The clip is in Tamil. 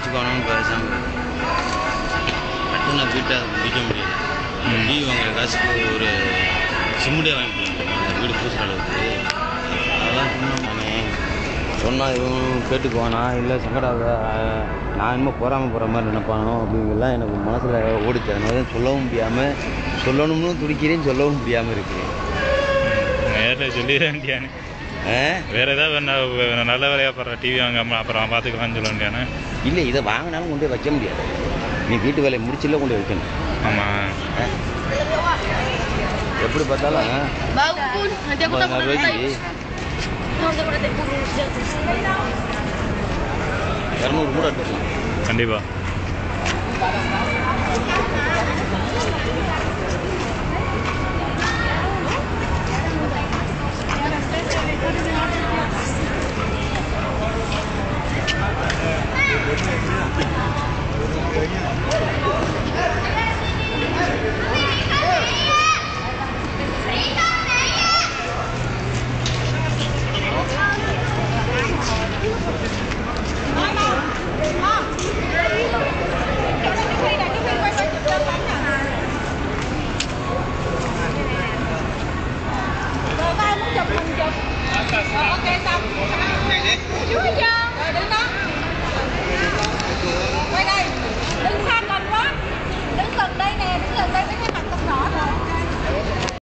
வச்சுக்கணும் பேசாமல் கட்டுன வீட்டை முடிக்க முடியல. டிவி வாங்குற காசுக்கு ஒரு சிம்முடியே வாங்கி அந்த வீடு பூசுகிற அளவுக்கு. அதெல்லாம் சொன்னால் இவன் கேட்டுக்குவானா இல்லை சங்கடாத நான் இன்னும் போகாமல் போகிற மாதிரி நினைப்பானோ அப்படிங்கலாம் எனக்கு மனசில் ஓடிச்சு. அதனால தான் சொல்லவும் முடியாமல் சொல்லணும்னு துடிக்கிறேன், சொல்லவும் முடியாமல் இருக்கிறேன். நேரில் சொல்லிட வேண்டியானே. வேறு ஏதாவது நல்ல வேலையாக போடுற டிவி வாங்காமல் அப்புறம் பார்த்துக்கலான்னு சொல்ல வேண்டியானே. இல்லை இதை வாங்கினாலும் கொண்டு போய் வைக்க முடியாது. நீ வீட்டு வேலையை முடிச்சில்ல கொண்டு போய் வைக்கணும். ஆமாம் எப்படி பார்த்தாலும் 10,000 ரூபாய்க்கு 200 கூட எடுத்துக்கலாம். கண்டிப்பாக Ok.